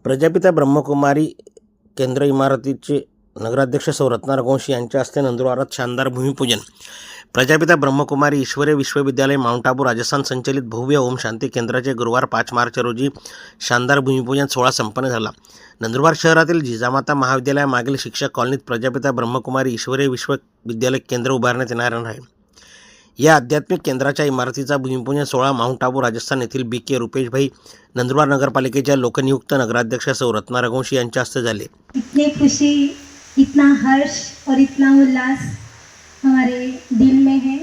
प्रजापिता ब्रह्मकुमारी केंद्र इमारतीचे नगराध्यक्ष सौ रत्ना रघुवंशी यांच्या हस्ते नंदुरबारात शानदार भूमिपूजन. प्रजापिता ब्रह्मकुमारी ईश्वरीय विश्वविद्यालय माउंट आबू राजस्थान संचलित भव्य ओम शांती केंद्राचे गुरुवार 5 मार्च रोजी शानदार भूमिपूजन सोहळा संपन्न झाला. नंदुरबार शहरातील जिजामाता महाविद्यालयामागील शिक्षक कॉलनीत प्रजापिता ब्रह्मकुमारी ईश्वरीय विश्वविद्यालय केंद्र उभारण्यात येणार आहे. या आध्यात्मिक केंद्राच्या इमारतीचा भूमिपूजन सोहळा माउंट आबू राजस्थान येथील BK रुपेशभाई नंदुरबार नगरपालिकेच्या लोकनियुक्त नगराध्यक्ष सौ रत्ना रघुवंशी यांच्या हस्ते झाले. इतनी खुशी, इतना हर्ष और इतना उल्लास हमारे दिल में है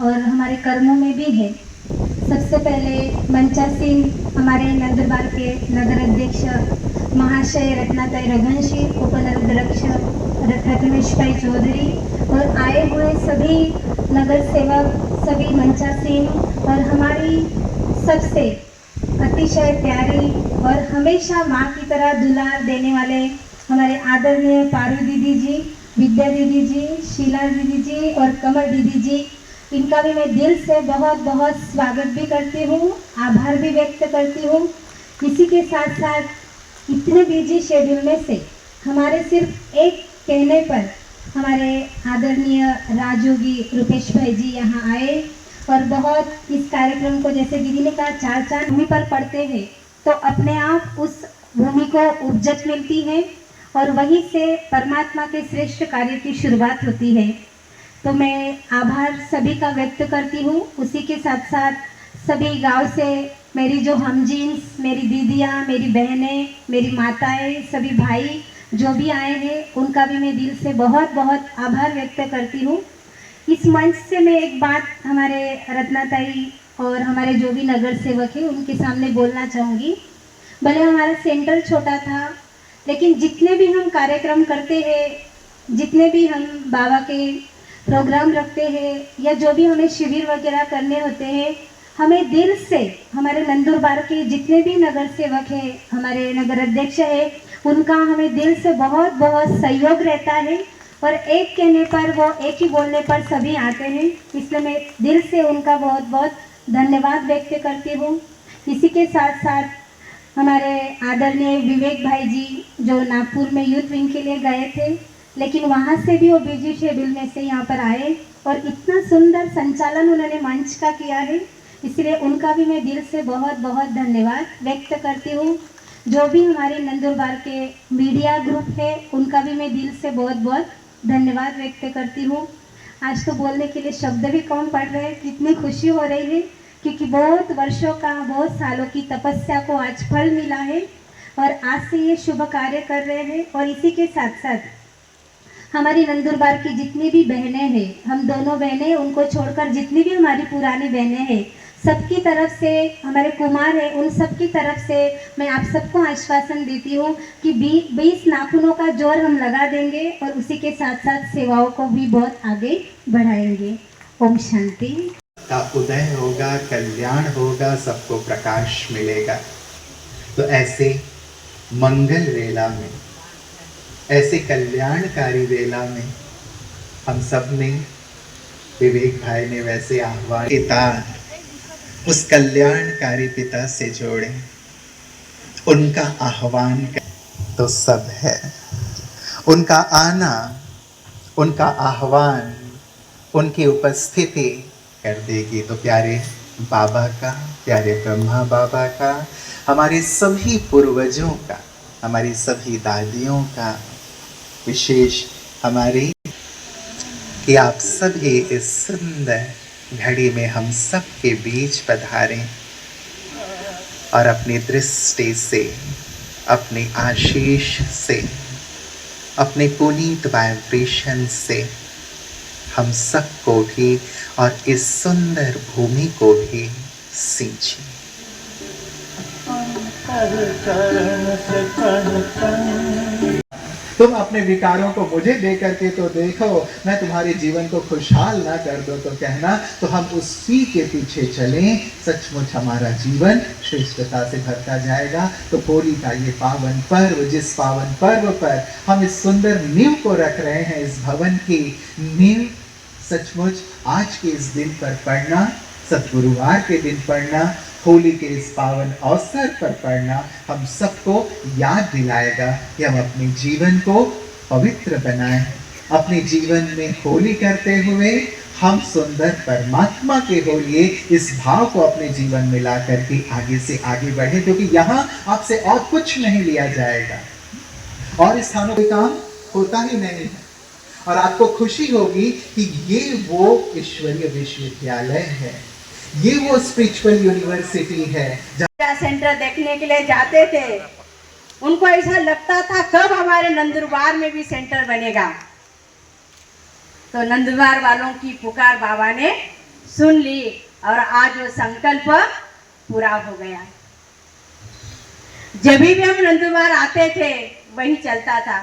और हमारे कर्मों में भी है. सबसे पहले मंचा सिंह हमारे नंदुरबार के नगर अध्यक्ष महाशय रत्नाताई रघुवंशी, उपनगराध्यक्ष रमेश भाई चौधरी और आए हुए सभी नगर सेवक, सभी मंचा सिंह और हमारी सबसे अतिशय प्यारी और हमेशा माँ की तरह दुलार देने वाले हमारे आदरणीय पारू दीदी जी, विद्या दीदी जी, शीला दीदी जी और कमल दीदी जी, इनका भी मैं दिल से बहुत बहुत स्वागत भी करती हूँ, आभार भी व्यक्त करती हूँ. इसी के साथ साथ इतने बिजी शेड्यूल में से हमारे सिर्फ एक कहने पर हमारे आदरणीय राजयोगी रुपेश भाई जी यहाँ आए और बहुत इस कार्यक्रम को, जैसे दीदी ने कहा, चार चांद भूमि पर पड़ते हैं तो अपने आप उस भूमि को उपजत मिलती है और वहीं से परमात्मा के श्रेष्ठ कार्य की शुरुआत होती है. तो मैं आभार सभी का व्यक्त करती हूँ. उसी के साथ साथ सभी गांव से मेरी जो हमजीन्स, मेरी दीदियाँ, मेरी बहनें, मेरी माताएं, सभी भाई जो भी आए हैं, उनका भी मैं दिल से बहुत बहुत आभार व्यक्त करती हूँ. इस मंच से मैं एक बात हमारे रत्नाताई और हमारे जो भी नगर सेवक हैं उनके सामने बोलना चाहूँगी. भले हमारा सेंटर छोटा था, लेकिन जितने भी हम कार्यक्रम करते हैं, जितने भी हम बाबा के प्रोग्राम रखते हैं या जो भी हमें शिविर वगैरह करने होते हैं, हमें दिल से हमारे नंदुरबार के जितने भी नगर सेवक हैं, हमारे नगर अध्यक्ष हैं, उनका हमें दिल से बहुत बहुत सहयोग रहता है और एक कहने पर, वो एक ही बोलने पर सभी आते हैं. इसलिए मैं दिल से उनका बहुत बहुत धन्यवाद व्यक्त करती हूँ. इसी के साथ साथ हमारे आदरणीय विवेक भाई जी जो नागपुर में यूथ विंग के लिए गए थे, लेकिन वहाँ से भी वो बिजी शेड्यूल में से यहाँ पर आए और इतना सुंदर संचालन उन्होंने मंच का किया है, इसलिए उनका भी मैं दिल से बहुत बहुत धन्यवाद व्यक्त करती हूँ. जो भी हमारे नंदुरबार के मीडिया ग्रुप है, उनका भी मैं दिल से बहुत बहुत धन्यवाद व्यक्त करती हूँ. आज तो बोलने के लिए शब्द भी कम पड़ रहे हैं. कितनी खुशी हो रही है क्योंकि बहुत वर्षों का, बहुत सालों की तपस्या को आज फल मिला है और आज से ये शुभ कार्य कर रहे हैं. और इसी के साथ साथ हमारी नंदुरबार की जितनी भी बहनें हैं, हम दोनों बहनें, उनको छोड़कर जितनी भी हमारी पुरानी बहनें हैं, सबकी तरफ से, हमारे कुमार हैं, उन सबकी तरफ से मैं आप सबको आश्वासन देती हूँ कि 20 नाखूनों का जोर हम लगा देंगे और उसी के साथ साथ सेवाओं को भी बहुत आगे बढ़ाएंगे. ओम शांति. का उदय होगा, कल्याण होगा, सबको प्रकाश मिलेगा. तो ऐसे मंगल वेला में, ऐसे कल्याणकारी वेला में हम सब ने, विवेक भाई ने वैसे आह्वान पिता, उस कल्याणकारी पिता से जोड़े, उनका आह्वान तो सब है. उनका आना, उनका आह्वान, उनकी उपस्थिति कर देगी तो प्यारे बाबा का, प्यारे ब्रह्मा बाबा का, हमारे सभी पूर्वजों का, हमारी सभी दादियों का, विशेष हमारी, कि आप सभी इस सुंदर घड़ी में हम सब के बीच पधारें और अपनी दृष्टि से, अपनी आशीष से, अपने पुनीत वाइब्रेशन से हम सबको भी और इस सुंदर भूमि को भी सींचें. तुम अपने विकारों को मुझे दे करके तो देखो, मैं तुम्हारे जीवन को खुशहाल ना कर दो तो कहना. तो हम उसी के पीछे चलें, सचमुच हमारा जीवन श्रेष्ठता से भरता जाएगा. तो होली का ये पावन पर्व, जिस पावन पर्व पर हम इस सुंदर नींव को रख रहे हैं, इस भवन की नींव, सचमुच आज के इस दिन पर पढ़ना, सद्गुरुवार के दिन पढ़ना होली के इस पावन अवसर पर पढ़ना हम सबको याद दिलाएगा कि हम अपने जीवन को पवित्र बनाएं। अपने जीवन में होली करते हुए हम सुंदर परमात्मा के हो लिए इस भाव को अपने जीवन में ला करके आगे से आगे बढ़े, क्योंकि यहाँ आपसे और कुछ नहीं लिया जाएगा और इस स्थानों पे काम होता ही नहीं है। और आपको खुशी होगी कि ये वो ईश्वरीय विश्वविद्यालय है, ये वो स्पिरिचुअल यूनिवर्सिटी है। सेंटर देखने के लिए जाते थे, उनको ऐसा लगता था कब हमारे नंदुरबार में भी सेंटर बनेगा। तो नंदुरबार वालों की पुकार बाबा ने सुन ली और आज वो संकल्प पूरा हो गया। जब भी हम नंदुरबार आते थे वही चलता था।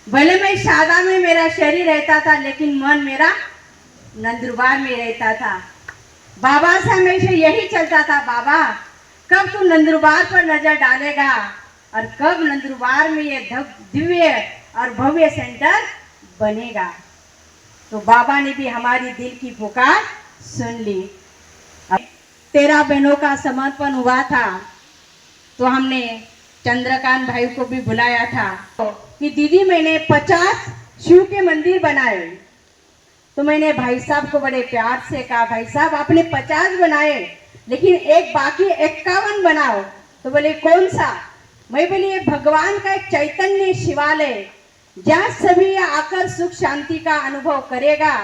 भले मैं शादा में मेरा शरीर रहता था, लेकिन मन मेरा नंदुरबार में रहता था। बाबा से हमेशा यही चलता था, बाबा कब तू नंदुरबार पर नजर डालेगा और कब नंदुरबार में ये दिव्य और भव्य सेंटर बनेगा। तो बाबा ने भी हमारी दिल की पुकार सुन ली। 13 बहनों का समर्पण हुआ था, तो हमने चंद्रकांत भाई को भी बुलाया था कि दीदी मैंने 50 शिव के मंदिर बनाए। तो मैंने भाई साहब को बड़े प्यार से कहा, भाई साहब आपने 50 बनाए लेकिन एक बाकी 51 बनाओ। तो बोले कौन सा? मैं बोली ये भगवान का एक चैतन्य शिवालय, जहाँ सभी आकर सुख शांति का अनुभव करेगा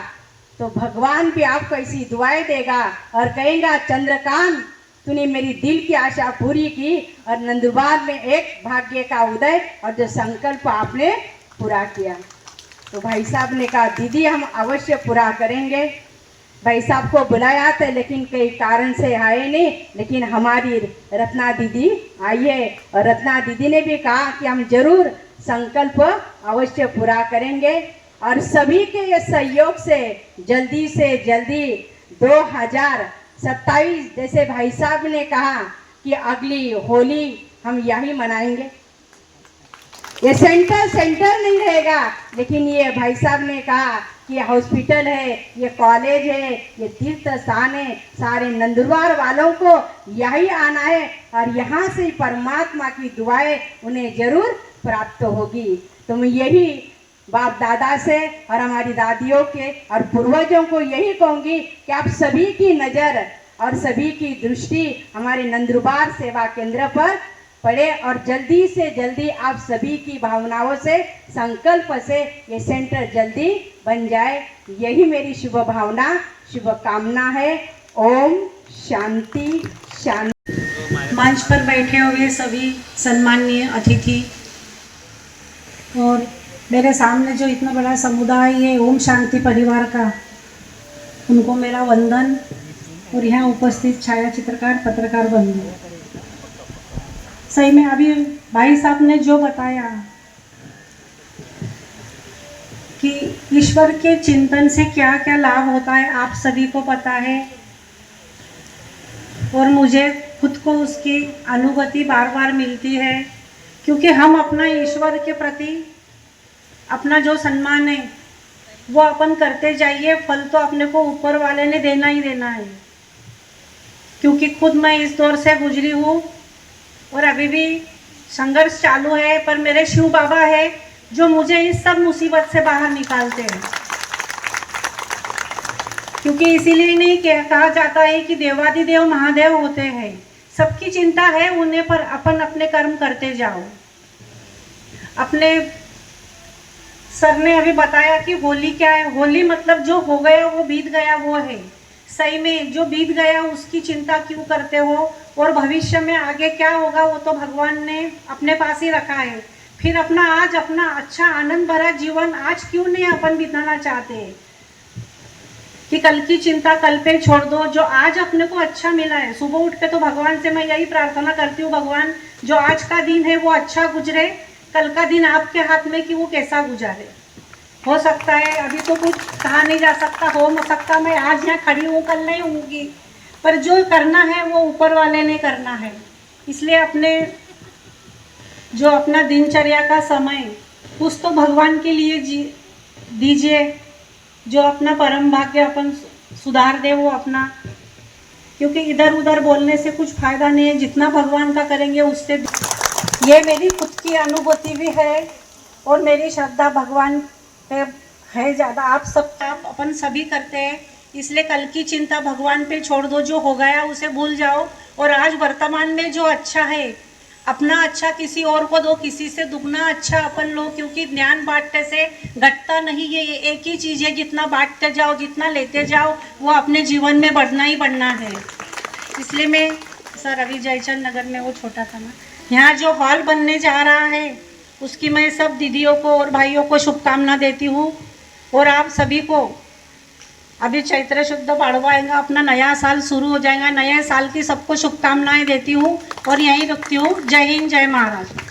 तो भगवान भी आपको ऐसी दुआएं देगा और कहेगा चंद्रकांत तूने मेरी दिल की आशा पूरी की और नंदुरबार में एक भाग्य का उदय और जो संकल्प आपने पूरा किया। तो भाई साहब ने कहा दीदी हम अवश्य पूरा करेंगे। भाई साहब को बुलाया था लेकिन कई कारण से आए नहीं, लेकिन हमारी रत्ना दीदी आई है और रत्ना दीदी ने भी कहा कि हम जरूर संकल्प अवश्य पूरा करेंगे और सभी के ये सहयोग से जल्दी 2027 जैसे भाई साहब ने कहा कि अगली होली हम यही मनाएंगे। ये सेंटर नहीं रहेगा, लेकिन ये भाई साहब ने कहा कि ये हॉस्पिटल है, ये कॉलेज है, ये तीर्थ स्थान है, सारे नंदुरबार वालों को यही आना है और यहाँ से परमात्मा की दुआएं उन्हें जरूर प्राप्त होगी। तो मैं यही बाप दादा से और हमारी दादियों के और पूर्वजों को यही कहूँगी कि आप सभी की नज़र और सभी की दृष्टि हमारे नंदुरबार सेवा केंद्र पर पड़े और जल्दी से जल्दी आप सभी की भावनाओं से संकल्प से ये सेंटर जल्दी बन जाए, यही मेरी शुभ भावना शुभ कामना है। ओम शांति शांति। मंच पर बैठे हुए सभी सम्माननीय अतिथि और मेरे सामने जो इतना बड़ा समुदाय है ओम शांति परिवार का, उनको मेरा वंदन और यहाँ उपस्थित छाया चित्रकार पत्रकार बंधु। सही में अभी भाई साहब ने जो बताया कि ईश्वर के चिंतन से क्या क्या लाभ होता है आप सभी को पता है और मुझे खुद को उसकी अनुभूति बार बार मिलती है, क्योंकि हम अपना ईश्वर के प्रति अपना जो सम्मान है वो अपन करते जाइए, फल तो अपने को ऊपर वाले ने देना ही देना है। क्योंकि खुद मैं इस दौर से गुजरी हूँ और अभी भी संघर्ष चालू है, पर मेरे शिव बाबा है जो मुझे इस सब मुसीबत से बाहर निकालते हैं। क्योंकि इसीलिए नहीं कहा जाता है कि देवादिदेव महादेव होते हैं, सबकी चिंता है उन्हें, पर अपन अपने कर्म करते जाओ। अपने सर ने अभी बताया कि होली क्या है। होली मतलब जो हो गया वो बीत गया वो है। सही में जो बीत गया उसकी चिंता क्यों करते हो, और भविष्य में आगे क्या होगा वो तो भगवान ने अपने पास ही रखा है। फिर अपना आज अपना अच्छा आनंद भरा जीवन आज क्यों नहीं अपन बिताना चाहते कि कल की चिंता कल पे छोड़ दो। जो आज अपने को अच्छा मिला है, सुबह उठ के तो भगवान से मैं यही प्रार्थना करती हूँ, भगवान जो आज का दिन है वो अच्छा गुजरे, कल का दिन आपके हाथ में कि वो कैसा गुजारे। हो सकता है अभी तो कुछ कहा नहीं जा सकता, हो सकता मैं आज यहाँ खड़ी हूँ कल नहीं होंगी, पर जो करना है वो ऊपर वाले ने करना है। इसलिए अपने जो अपना दिनचर्या का समय कुछ तो भगवान के लिए दीजिए, जो अपना परम भाग्य अपन सुधार दे वो अपना क्योंकि इधर उधर बोलने से कुछ फ़ायदा नहीं है, जितना भगवान का करेंगे उससे। ये मेरी खुद की अनुभूति भी है और मेरी श्रद्धा भगवान पे है ज़्यादा। आप अपन सभी करते हैं, इसलिए कल की चिंता भगवान पे छोड़ दो। जो हो गया उसे भूल जाओ और आज वर्तमान में जो अच्छा है, अपना अच्छा किसी और को दो, किसी से दुगना अच्छा अपन लो, क्योंकि ज्ञान बांटने से घटता नहीं है। ये एक ही चीज़ है, जितना बांटते जाओ, जितना लेते जाओ, वो अपने जीवन में बढ़ना ही बढ़ना है। इसलिए मैं सर रवि जयचंद नगर में, वो छोटा था ना, यहाँ जो हॉल बनने जा रहा है उसकी मैं सब दीदियों को और भाइयों को शुभकामना देती हूँ। और आप सभी को अभी चैत्र शुद्ध पाड़वा आएगा, अपना नया साल शुरू हो जाएगा, नए साल की सबको शुभकामनाएं देती हूँ और यहीं रुकती हूँ। जय हिंद, जय महाराष्ट्र।